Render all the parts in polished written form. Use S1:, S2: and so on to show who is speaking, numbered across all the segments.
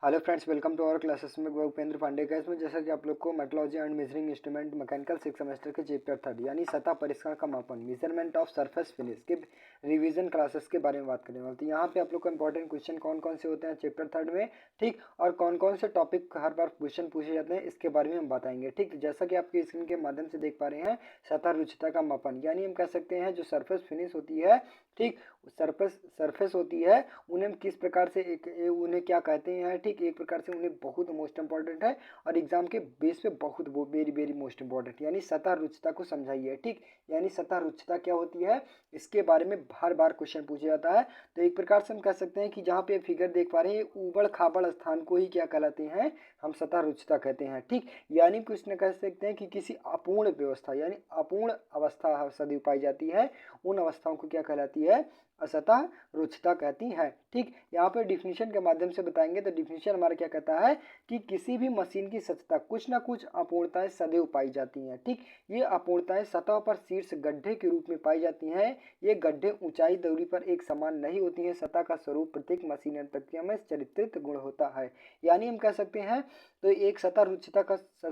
S1: Hello friends, welcome to our classes में उपेंद्र पांडे का। इसमें जैसा कि आप लोग को metrology and measuring instrument mechanical 6 semester के चैप्टर 3 यानी सतह परिष्कार का मापन मेजरमेंट ऑफ सरफेस फिनिश के रिवीजन क्लासेस के बारे में बात करने वाले। तो यहाँ पे आप लोग को इंपॉर्टेंट क्वेश्चन कौन कौन से होते हैं चैप्टर 3 में, ठीक, और कौन कौन से टॉपिक हर बार क्वेश्चन पूछे जाते हैं इसके बारे में हम बताएंगे। ठीक, तो जैसा कि आपकी स्क्रीन के माध्यम से देख पा रहे हैं, सतह रुचिता का मापन यानी हम कह सकते हैं जो सरफेस फिनिश होती है, ठीक, सरफेस होती है उन्हें हम किस प्रकार से उन्हें क्या कहते हैं। ठीक, एक प्रकार से उन्हें बहुत मोस्ट इंपॉर्टेंट है और एग्जाम के बेस पे बहुत वेरी वेरी मोस्ट इंपॉर्टेंट, यानी सतह रुचिता को समझाइए। ठीक, यानी सतह रुचिता क्या होती है इसके बारे में बार बार क्वेश्चन पूछा जाता है। तो एक प्रकार से हम कह सकते हैं कि जहाँ पे फिगर देख पा रहे हैं उबड़ खाबड़ स्थान को ही क्या कहलाते हैं, हम सतह रुचिता कहते हैं। ठीक, यानी कुछ न कह सकते हैं कि किसी अपूर्ण व्यवस्था यानी अपूर्ण अवस्था सदैव पाई जाती है, उन अवस्थाओं को क्या कहलाती है, असतह रुचिता कहती है। ठीक, यहाँ पर डिफिनीशन के माध्यम से बताएंगे। तो डिफिनीशन हमारा क्या कहता है कि किसी भी मशीन की सतह कुछ ना कुछ अपूर्णताएं सदैव पाई जाती हैं। ठीक, ये अपूर्णताएं सतह पर शीर्ष गड्ढे के रूप में पाई जाती हैं। ये गड्ढे ऊंचाई दूरी पर एक समान नहीं होती हैं। सतह का स्वरूप प्रत्येक मशीन प्रक्रिया में चरित्रित गुण होता है। यानी हम कह सकते हैं तो एक सतह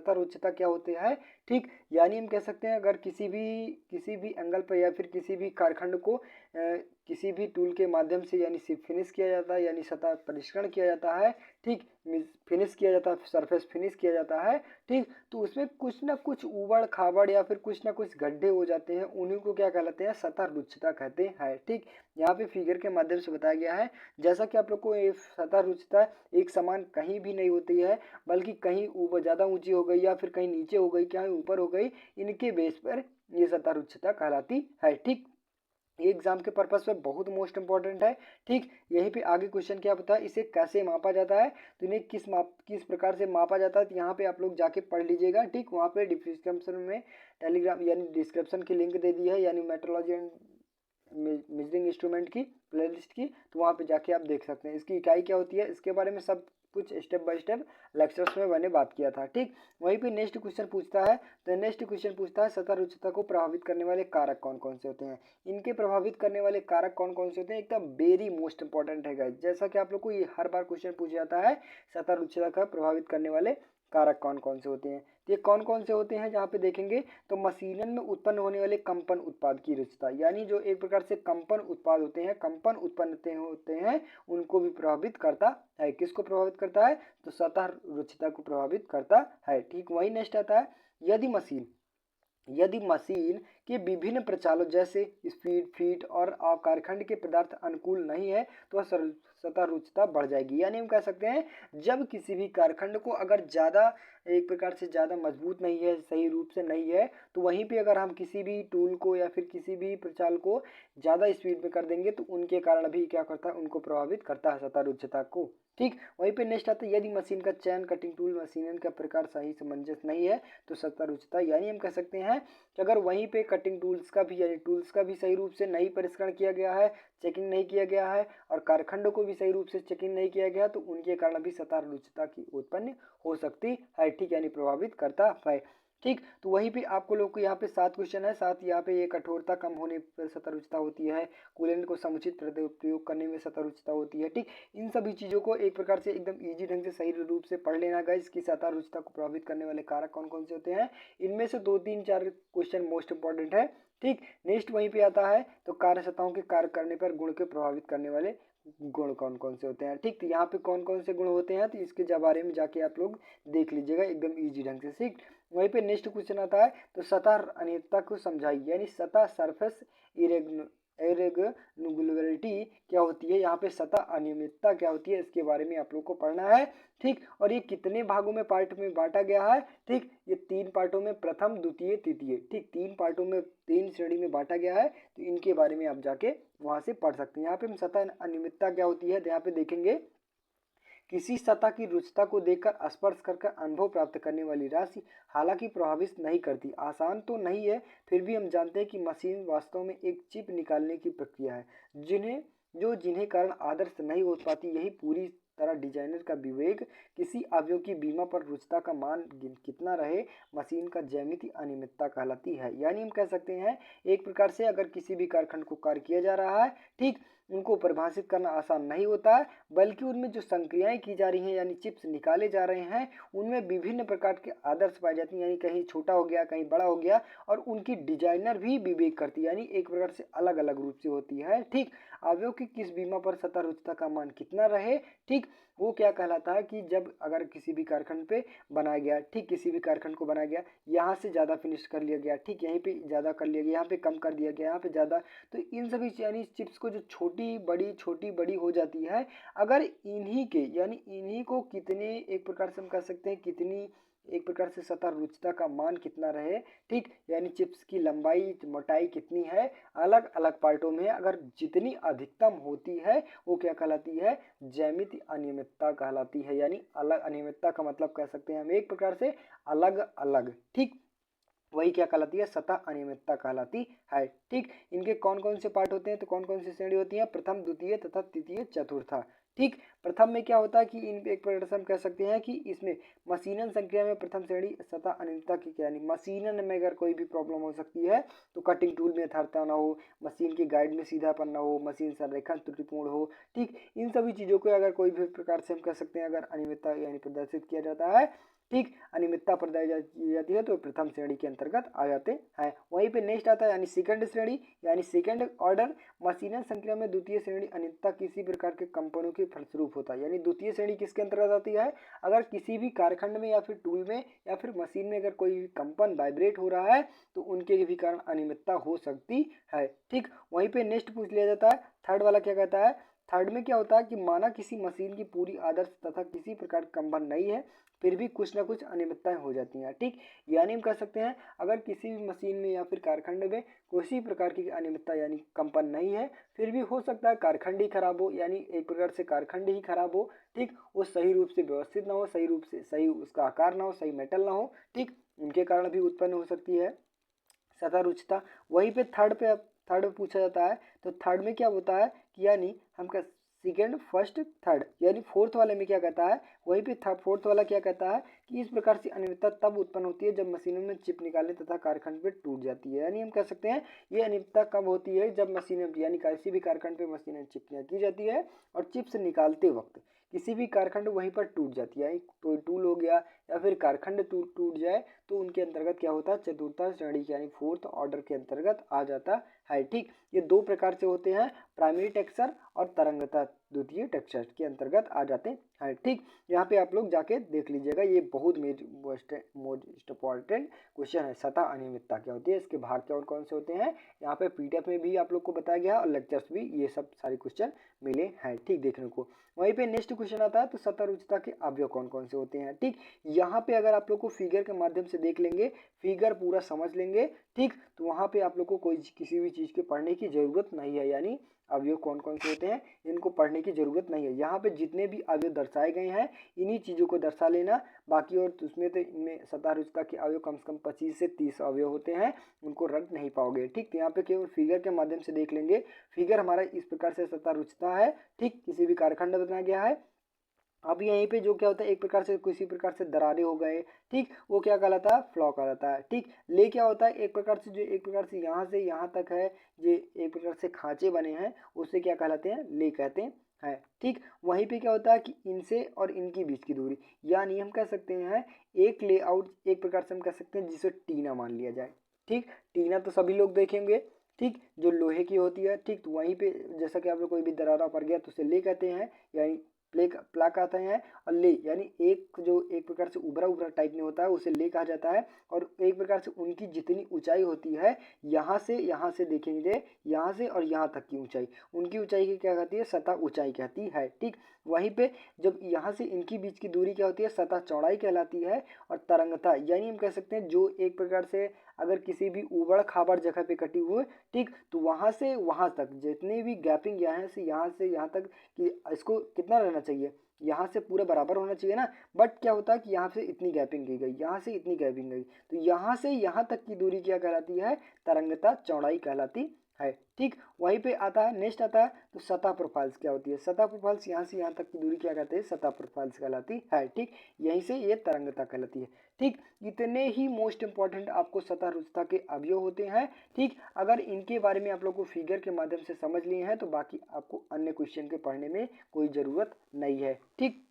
S1: रुचिता क्या होती है। ठीक, यानी हम कह सकते हैं अगर किसी भी एंगल पर या फिर किसी भी कारखंड को किसी भी टूल के माध्यम से यानी फिनिश किया जाता है, यानी सतह परिष्करण किया जाता है। ठीक, फिनिश किया जाता है, सरफेस फिनिश किया जाता है। ठीक, तो उसमें कुछ ना कुछ उबड़ खाबड़ या फिर कुछ ना कुछ गड्ढे हो जाते हैं, उन्हीं को क्या कहलाते हैं, सतह रुचिता कहते हैं। ठीक, यहाँ पे फिगर के माध्यम से बताया गया है। जैसा कि आप लोग को सतह रुचिता एक समान कहीं भी नहीं होती है, बल्कि कहीं ज़्यादा ऊंची हो गई या फिर कहीं नीचे हो गई, कहीं ऊपर हो गई, इनके बेस पर ये सतह रुचिता कहलाती है। ठीक, ये एग्जाम के पर्पस पे बहुत मोस्ट इंपॉर्टेंट है। ठीक, यहीं पे आगे क्वेश्चन क्या बता इसे कैसे मापा जाता है, तो इन्हें किस प्रकार से मापा जाता है, तो यहाँ पे आप लोग जाके पढ़ लीजिएगा। ठीक, वहाँ पे डिस्क्रिप्शन में टेलीग्राम यानी डिस्क्रिप्शन की लिंक दे दी है, यानी मेट्रोलॉजी एंड मेजरिंग इंस्ट्रूमेंट की प्लेलिस्ट की, तो वहाँ पे जाके आप देख सकते हैं इसकी इकाई क्या होती है, इसके बारे में सब कुछ स्टेप बाय स्टेप लेक्चर्स में मैंने बात किया था। ठीक, वहीं पे नेक्स्ट क्वेश्चन पूछता है। तो नेक्स्ट क्वेश्चन पूछता है सतह रुचिता को प्रभावित करने वाले कारक कौन कौन से होते हैं। इनके प्रभावित करने वाले कारक कौन कौन से होते हैं, एकदम वेरी मोस्ट इंपॉर्टेंट है गाइस। जैसा कि आप लोग को ये हर बार क्वेश्चन पूछा जाता है, सतह रुचिता का प्रभावित करने वाले कारक कौन कौन से होते हैं। तो ये कौन कौन से होते हैं जहाँ पे देखेंगे तो मशीनन में उत्पन्न होने वाले कंपन उत्पाद की रुचिता, यानी जो एक प्रकार से कंपन उत्पाद होते हैं, कंपन उत्पन्न होते हैं, उनको भी प्रभावित करता है। किसको प्रभावित करता है, तो सतह रुचिता को प्रभावित करता है। ठीक, वही नेक्स्ट आता है, यदि मशीन के विभिन्न प्रचालों जैसे स्पीड, फीट और कारखंड के पदार्थ अनुकूल नहीं है तो सतह रुचिता बढ़ जाएगी। यानी हम कह सकते हैं जब किसी भी कारखंड को अगर ज़्यादा एक प्रकार से ज़्यादा मजबूत नहीं है, सही रूप से नहीं है, तो वहीं पे अगर हम किसी भी टूल को या फिर किसी भी प्रचाल को ज़्यादा स्पीड में कर देंगे तो उनके कारण भी क्या करता है, उनको प्रभावित करता है सतह रुचिता को। ठीक, वहीं पे नेक्स्ट आता है यदि मशीन का चयन, कटिंग टूल, मशीन का प्रकार सही सामंजस्य नहीं है तो सतह रुचिता, यानी हम कह सकते हैं कि अगर वहीं पे कटिंग टूल्स का भी यानी टूल्स का भी सही रूप से नहीं परिष्करण किया गया है, चेकिंग नहीं किया गया है, और कारखंडों को भी सही रूप से चेकिंग नहीं किया गया, तो उनके कारण भी सतह रुचिता की उत्पन्न हो सकती है। ठीक, यानी प्रभावित करता है। ठीक, तो वहीं पे आपको लोग को यहाँ पे 7 क्वेश्चन है। साथ यहाँ पे ये कठोरता कम होने पर सतह रुचिता होती है, कूलेंट को समुचित प्रयोग करने में सतह रुचिता होती है। ठीक, इन सभी चीज़ों को एक प्रकार से एकदम इजी ढंग से सही रूप से पढ़ लेना गाइस कि सतह रुचिता को प्रभावित करने वाले कारक कौन कौन से होते हैं। इनमें से 2 3 4 क्वेश्चन मोस्ट इंपॉर्टेंट है। ठीक, नेक्स्ट वहीं पे आता है तो कार्य सतहों के कार्य करने पर गुण के प्रभावित करने वाले गुण कौन कौन से होते हैं। ठीक, तो यहाँ पे कौन कौन से गुण होते हैं तो इसके बारे में जाके आप लोग देख लीजिएगा एकदम इजी ढंग से। ठीक, वहीं पे नेक्स्ट क्वेश्चन आता है तो सतह अनियमितता को समझाइए, यानी सतह सरफेस इरेगुलरिटी क्या होती है, यहाँ पे सतह अनियमितता क्या होती है, इसके बारे में आप लोग को पढ़ना है। ठीक, और ये कितने भागों में पार्ट में बांटा गया है। ठीक, ये 3 पार्टों में, प्रथम, द्वितीय, तृतीय। ठीक, 3 पार्टों में, 3 श्रेणी में बांटा गया है, तो इनके बारे में आप जाके वहां से पढ़ सकते हैं। यहाँ पे हम सतह अनियमितता क्या होती है, यहाँ पे देखेंगे किसी सतह की रुचिता को देखकर स्पर्श करके अनुभव प्राप्त करने वाली राशि हालांकि प्रभावित नहीं करती। आसान तो नहीं है, फिर भी हम जानते हैं कि मशीन वास्तव में एक चिप निकालने की प्रक्रिया है जिन्हें कारण आदर्श नहीं हो पाती। यही पूरी तरह डिजाइनर का विवेक, किसी अवयव की बीमा पर रुचिता का मान कितना रहे, मशीन का ज्यामिति अनियमितता कहलाती है। यानी हम कह सकते हैं एक प्रकार से अगर किसी भी कारखंड को कार्य किया जा रहा है, ठीक, उनको परिभाषित करना आसान नहीं होता है, बल्कि उनमें जो संक्रियाएं की जा रही हैं यानी चिप्स निकाले जा रहे हैं उनमें विभिन्न प्रकार के आदर्श पाए जाते हैं, यानी कहीं छोटा हो गया कहीं बड़ा हो गया, और उनकी डिजाइनर भी विवेक करती है, यानी एक प्रकार से अलग अलग रूप से होती है। ठीक, अवयव की किस बीमा पर सतह रुचिता का मान कितना रहे, ठीक, वो क्या कहलाता है कि जब अगर किसी भी कारखंड पे बनाया गया, ठीक, किसी भी कारखंड को बनाया गया, यहाँ से ज़्यादा फिनिश कर लिया गया, ठीक, यहीं पे ज़्यादा कर लिया गया, यहाँ पे कम कर दिया गया, यहाँ पे ज़्यादा, तो इन सभी यानी चिप्स को जो छोटी बड़ी हो जाती है, अगर इन्हीं के यानी इन्हीं को कितने एक प्रकार से हम कह सकते हैं कितनी एक प्रकार से सतह रुचिता का मान कितना रहे, ठीक, यानी चिप्स की लंबाई मोटाई कितनी है, अलग अलग पार्टों में अगर जितनी अधिकतम होती है वो क्या कहलाती है, ज्यामितीय अनियमितता कहलाती है। यानी अलग अनियमितता का मतलब कह सकते हैं हम एक प्रकार से अलग अलग, ठीक, वही क्या कहलाती है, सतह अनियमितता कहलाती है। ठीक, इनके कौन कौन से पार्ट होते हैं, तो कौन कौन सी श्रेणी होती है, प्रथम द्वितीय तथा तृतीय चतुर्था। ठीक, प्रथम में क्या होता है कि इन एक प्रकार से हम कह सकते हैं कि इसमें मशीनन संक्रिया में प्रथम श्रेणी सतह अनियमितता की, यानी मशीनन में अगर कोई भी प्रॉब्लम हो सकती है तो कटिंग टूल में यथार्थता ना हो, मशीन की गाइड में सीधापन ना हो, मशीन संरेखण त्रुटिपूर्ण हो, ठीक, इन सभी चीज़ों को अगर कोई भी प्रकार से हम कह सकते हैं अगर अनियमितता यानी प्रदर्शित किया जाता है, ठीक, अनियमितता प्रदाई जाती है तो प्रथम श्रेणी के अंतर्गत आ जाते हैं। वहीं पे नेक्स्ट आता है यानी सेकंड श्रेणी, यानी सेकंड ऑर्डर मशीनन संक्रिया में द्वितीय श्रेणी अनियमितता किसी प्रकार के कंपनों के फलस्वरूप होता है। यानी द्वितीय श्रेणी किसके अंतर्गत आती है, अगर किसी भी कारखंड में या फिर टूल में या फिर मशीन में अगर कोई कंपन वाइब्रेट हो रहा है तो उनके भी कारण अनियमितता हो सकती है। ठीक, वहीं पे नेक्स्ट पूछ लिया जाता है, थर्ड वाला क्या कहता है, थर्ड में क्या होता है कि माना किसी मशीन की पूरी आदर्श तथा किसी प्रकार का कंपन नहीं है फिर भी कुछ ना कुछ अनियमितताएं हो जाती हैं। ठीक, यानी हम कह सकते हैं अगर किसी भी मशीन में या फिर कारखंड में किसी प्रकार की अनियमितता यानी कंपन नहीं है फिर भी हो सकता है कारखंड ही खराब हो, यानी एक प्रकार से कारखंड ही खराब हो, ठीक, वो सही रूप से व्यवस्थित ना हो, सही रूप से सही उसका आकार ना हो, सही मेटल ना हो, ठीक, उनके कारण भी उत्पन्न हो सकती है सतह रुचिता। वहीं पे थर्ड पूछा जाता है, तो थर्ड में क्या होता है कि यानी हम कह सेकेंड फर्स्ट थर्ड, यानी फोर्थ वाले में क्या कहता है, वहीं पे फोर्थ वाला क्या कहता है कि इस प्रकार से अनियमितता तब उत्पन्न होती है जब मशीनों में चिप निकालने तथा कारखंड पे टूट जाती है। यानी हम कह सकते हैं ये अनियमितता कब होती है, जब मशीनें यानी किसी भी कारखंड पे मशीनें चिपनियाँ की जाती है और चिप्स निकालते वक्त किसी भी कारखंड वहीं पर टूट जाती है, कोई टूल हो गया या फिर कारखंड टूट जाए तो उनके अंतर्गत क्या होता है, चतुर्थ श्रेणी यानी फोर्थ ऑर्डर के अंतर्गत आ जाता है। ठीक, ये दो प्रकार से होते हैं, प्राइमरी टेक्सचर और तरंगता द्वितीय टेक्सचर के अंतर्गत आ जाते हैं। ठीक, यहाँ पे आप लोग जाके देख लीजिएगा, ये बहुत मोस्ट इम्पोर्टेंट क्वेश्चन है, सतह अनियमितता क्या होती है, इसके भाग क्या और कौन से होते हैं, यहाँ पे पीडीएफ में भी आप लोग को बताया गया और लेक्चर्स भी ये सब सारे क्वेश्चन मिले हैं, ठीक, देखने को। वहीं पे नेक्स्ट क्वेश्चन आता है, तो सतह रुचिता के अवयव कौन कौन से होते हैं। ठीक, यहाँ पे अगर आप लोग को फिगर के माध्यम से देख लेंगे, फिगर पूरा समझ लेंगे, ठीक, तो वहाँ पे आप लोग को कोई किसी भी चीज़ के पढ़ने की जरूरत नहीं है, यानी अवयव कौन कौन से होते हैं इनको पढ़ने की जरूरत नहीं है। यहाँ पे जितने भी अवयव दर्शाए गए हैं इन्हीं चीज़ों को दर्शा लेना, बाकी और उसमें तो इनमें सतह रुचिता के अवयव कम से कम 25 से 30 अवयव होते हैं, उनको रट नहीं पाओगे। ठीक, तो यहाँ पे केवल फिगर के माध्यम से देख लेंगे, फिगर हमारा इस प्रकार से सतह रुचिता है, ठीक, किसी भी कारखंड में बनाया गया है। अब यहीं पे जो क्या होता है एक प्रकार से किसी प्रकार से दरारें हो गए, ठीक, वो क्या कहलाता है, फ्लॉ कहलाता है। ठीक, ले क्या होता है एक प्रकार से जो एक प्रकार से यहाँ तक है जो एक प्रकार से खांचे बने हैं उससे क्या कहलाते हैं, ले कहते हैं। ठीक, वहीं पे क्या होता है कि इनसे और इनकी बीच की दूरी, यानी हम कह सकते हैं एक लेआउट एक प्रकार से हम कह सकते हैं जिसे टीना मान लिया जाए। ठीक, टीना तो सभी लोग देखेंगे, ठीक, जो लोहे की होती है। ठीक, तो वहीं पे जैसा कि आप लोग कोई भी दरारा पड़ गया तो उसे ले कहते हैं, यानी प्लाक आते हैं, और ले यानी एक जो एक प्रकार से उभरा टाइप में होता है उसे ले कहा जाता है। और एक प्रकार से उनकी जितनी ऊंचाई होती है यहाँ से देखेंगे, यहाँ से और यहाँ तक की ऊंचाई, उनकी ऊंचाई की क्या कहती है, सतह ऊंचाई कहती है। ठीक, वहीं पे जब यहाँ से इनकी बीच की दूरी क्या होती है, सतह चौड़ाई कहलाती है। और तरंगता यानी हम कह सकते हैं जो एक प्रकार से अगर किसी भी उबड़ खाबड़ जगह पे कटी हुई, ठीक, तो वहाँ से वहाँ तक जितनी भी गैपिंग यहाँ से यहाँ तक कि इसको कितना रहना चाहिए, यहाँ से पूरा बराबर होना चाहिए ना, बट क्या होता है कि यहाँ से इतनी गैपिंग की गई, यहाँ से इतनी गैपिंग गई, तो यहाँ से यहाँ तक की दूरी क्या कहलाती है, तरंगता चौड़ाई कहलाती है। ठीक, वहीं पे आता है नेक्स्ट आता है तो सतह प्रोफाइल्स क्या होती है। सतह प्रोफाइल्स यहाँ से यहाँ तक की दूरी क्या कहते हैं, सतह प्रोफाइल्स कहलाती है। ठीक, यहीं से ये तरंगता कहलाती है। ठीक, इतने ही मोस्ट इंपॉर्टेंट आपको सतह रुजता के अवयव होते हैं। ठीक, अगर इनके बारे में आप लोग को फिगर के माध्यम से समझ लिए हैं तो बाकी आपको अन्य क्वेश्चन के पढ़ने में कोई ज़रूरत नहीं है। ठीक,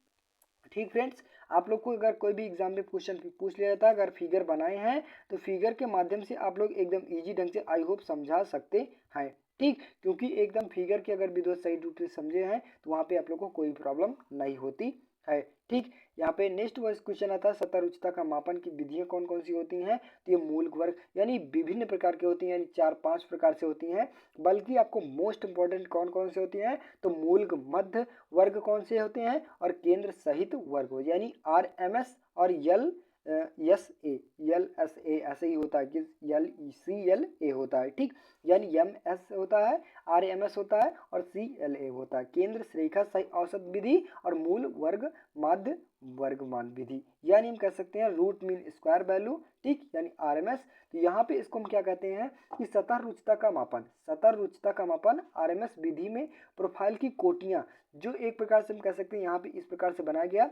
S1: ठीक फ्रेंड्स, आप लोग को अगर कोई भी एग्जाम में क्वेश्चन पूछ लिया जाता है, अगर फिगर बनाए हैं तो फिगर के माध्यम से आप लोग एकदम इजी ढंग से आई होप समझा सकते हैं। ठीक, क्योंकि एकदम फिगर के अगर विधि सही रूप से समझे हैं तो वहाँ पे आप लोग को कोई प्रॉब्लम नहीं होती है। ठीक, यहाँ पे नेक्स्ट वर्ष क्वेश्चन आता है सतह रुचिता का मापन की विधियाँ कौन कौन सी होती हैं। तो ये मूल वर्ग यानी विभिन्न प्रकार की होती हैं, यानी 4-5 प्रकार से होती हैं। बल्कि आपको मोस्ट इंपॉर्टेंट कौन कौन से होती हैं तो मूल, मध्य वर्ग कौन से होते हैं और केंद्र सहित वर्ग, यानी RMS और LSA ऐसे ही होता है कि CLA होता है। ठीक, यानी MS होता है, RMS होता है और CLA होता है। केंद्र रेखा सही औसत विधि और मूल वर्ग माध्य वर्ग मान विधि, यानी हम कह सकते हैं रूट मीन स्क्वायर वैल्यू। ठीक, यानी RMS। तो यहाँ पे इसको हम क्या कहते हैं कि सतह रुचिता का मापन, सतह रुचिता का मापन RMS विधि में प्रोफाइल की कोटियाँ जो एक प्रकार से हम कह सकते हैं यहाँ पे इस प्रकार से बनाया गया।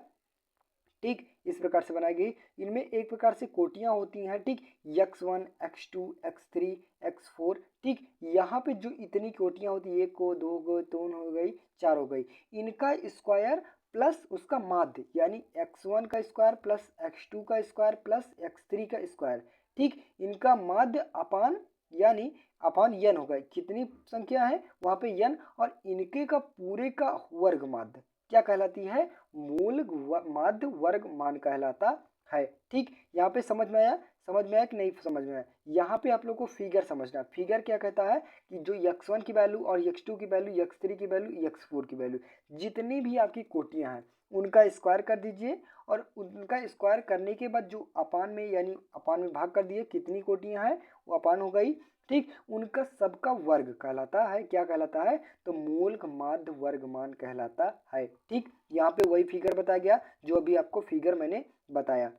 S1: ठीक, इस प्रकार से बनाई गई, इनमें एक प्रकार से कोटियां होती हैं। ठीक, x1 x2 x3 x4। ठीक, यहाँ पे जो इतनी कोटियां होती है, 1 को 2 को 3 हो गई 4 हो गई, इनका स्क्वायर प्लस उसका माध्य, यानी x1 का स्क्वायर प्लस x2 का स्क्वायर प्लस x3 का स्क्वायर। ठीक, इनका माध्य अपान, यानी अपान n हो गए, कितनी संख्या है वहाँ पे n, और इनके का पूरे का वर्ग माध्य क्या कहलाती है, मूल माध्य वर्ग मान कहलाता है। ठीक, यहाँ पे समझ में आया, समझ में आया कि नहीं समझ में आया। यहाँ पे आप लोग को फिगर समझना, फिगर क्या कहता है कि जो x1 की वैल्यू और x2 की वैल्यू, x3 की वैल्यू, x4 की वैल्यू, जितनी भी आपकी कोटियां हैं उनका स्क्वायर कर दीजिए, और उनका स्क्वायर करने के बाद जो अपान में, यानी अपान में भाग कर दिए, कितनी कोटियां हैं वो अपान हो गई। ठीक, उनका सबका वर्ग कहलाता है, क्या कहलाता है तो मूल माध्य वर्ग मान कहलाता है। ठीक, यहाँ पे वही फिगर बताया गया जो अभी आपको फिगर मैंने बताया,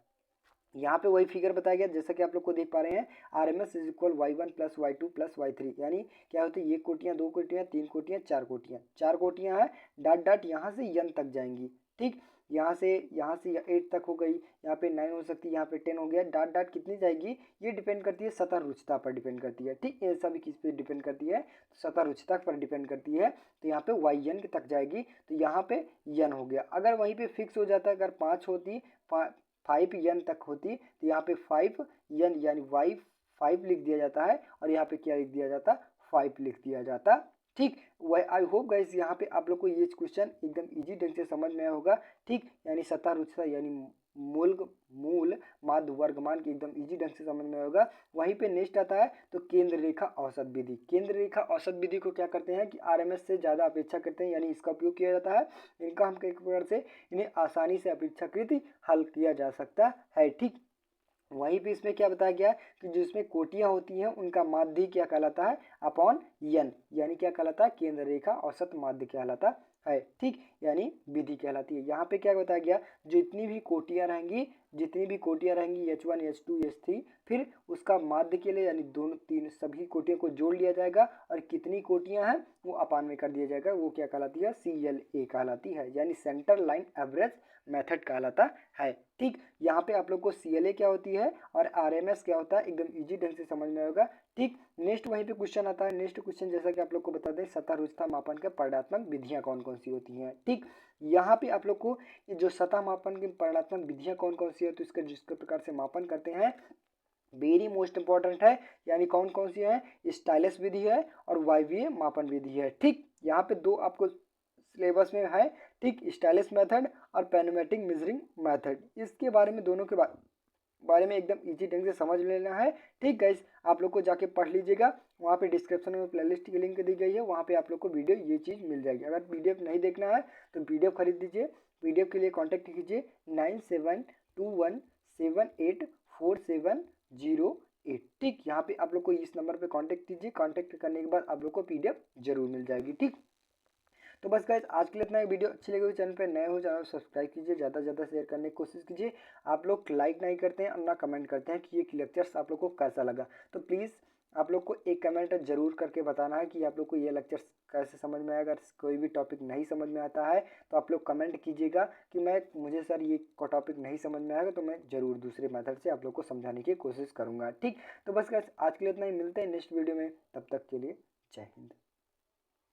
S1: यहाँ पे वही फिगर बताया गया जैसा कि आप लोग को देख पा रहे हैं। RMS is equal y1 plus y2 plus y3, यानी क्या होती है, 1 कोटियाँ 2 कोटियाँ 3 कोटियाँ 4 कोटियाँ, 4 कोटियाँ हैं, डॉट डॉट यहाँ से n तक जाएंगी। ठीक, यहाँ से 8 तक हो गई, यहाँ पे 9 हो सकती है, यहाँ पे 10 हो गया, डॉट डॉट कितनी जाएगी, ये डिपेंड करती है सतह रुचिता पर डिपेंड करती है। ठीक, ये सभी किस पे डिपेंड करती है, सतह रुचिता पर डिपेंड करती है। तो यहाँ पे yn तक जाएगी, तो यहाँ पे n हो गया। अगर वहीं पे फिक्स हो जाता है, अगर 5 होती 5n तक होती तो यहाँ पे 5n यानी y5 लिख दिया जाता है, और यहाँ पे क्या लिख दिया जाता, 5 लिख दिया जाता। ठीक, वह आई होप गाइस यहाँ पे आप लोग को ये क्वेश्चन एकदम इजी ढंग से समझ में आया होगा। ठीक, यानी सतह रुचिता यानी मूल माध्य वर्ग मान की एकदम इजी ढंग से समझ में होगा। वहीं पे नेक्स्ट आता है तो केंद्र रेखा औसत विधि। केंद्र रेखा औसत विधि को क्या करते हैं कि RMS से ज़्यादा अपेक्षा करते हैं, यानी इसका उपयोग किया जाता है। इनका हम एक प्रकार से इन्हें आसानी से अपेक्षाकृत हल किया जा सकता है। ठीक, वहीं पे इसमें क्या बताया गया कि जिसमें कोटियां होती हैं उनका माध्य क्या कहलाता है, अपॉन n, यानी क्या कहलाता है, केंद्र रेखा औसत माध्य कहलाता है। ठीक, यानी विधि कहलाती है। यहाँ पे क्या बताया गया, जितनी भी कोटियां रहेंगी, जितनी भी कोटियां रहेंगी H1 H2 H3, फिर उसका माध्य के लिए यानी दोनों तीन सभी कोटियों को जोड़ लिया जाएगा, और कितनी कोटियां हैं वो अपान में कर दिया जाएगा, वो क्या कहलाती है, CLA कहलाती है, यानी सेंटर लाइन एवरेज मेथड कहलाता है। ठीक, यहाँ पे आप लोग को CLA क्या होती है और RMS क्या होता है एकदम इजी ढंग से समझ में आएगा। ठीक, नेक्स्ट वहीं पे क्वेश्चन आता है। नेक्स्ट क्वेश्चन जैसा कि आप लोग को बता दें, सतह रुचिता मापन के परिणात्मक विधियां कौन कौन सी होती हैं। ठीक, यहाँ पे आप लोग को जो सतह मापन की परिणात्मक विधियां कौन कौन सी है तो इसका जिस प्रकार से मापन करते हैं वेरी मोस्ट इंपॉर्टेंट है, यानी कौन कौन सी है, स्टाइलस विधि है और वायवीय मापन विधि है। ठीक, यहाँ पे दो आपको सिलेबस में है। ठीक, स्टाइलस मेथड और पैनोमेट्रिक मेजरिंग मेथड, इसके बारे में दोनों के बारे में एकदम इजी ढंग से समझ लेना है। ठीक गाइस, आप लोग को जाके पढ़ लीजिएगा, वहाँ पे डिस्क्रिप्शन में प्लेलिस्ट की लिंक दी गई है, वहाँ पे आप लोग को वीडियो ये चीज़ मिल जाएगी। अगर PDF नहीं देखना है तो PDF खरीद दीजिए। PDF के लिए कॉन्टैक्ट कीजिए 9721784708। ठीक, यहाँ पे आप लोग को इस नंबर पे कांटेक्ट कीजिए, कांटेक्ट करने के बाद आप लोग को PDF जरूर मिल जाएगी। ठीक, तो बस गाइस आज के लिए इतना ही। वीडियो अच्छी लगी, चैनल पे नए हो चैनल सब्सक्राइब कीजिए, ज़्यादा से ज़्यादा शेयर करने की कोशिश कीजिए। आप लोग लाइक नहीं करते हैं और ना कमेंट करते हैं कि ये लेक्चर्स आप लोग को कैसा लगा, तो प्लीज़ आप लोग को एक कमेंट जरूर करके बताना है कि आप लोग को ये लेक्चर कैसे समझ में आया। अगर कोई भी टॉपिक नहीं समझ में आता है तो आप लोग कमेंट कीजिएगा कि मुझे सर ये टॉपिक नहीं समझ में आएगा, तो मैं ज़रूर दूसरे मेथड से आप लोग को समझाने की कोशिश करूँगा। ठीक, तो बस गाइस आज के लिए इतना ही, मिलते हैं नेक्स्ट वीडियो में, तब तक के लिए जय हिंद।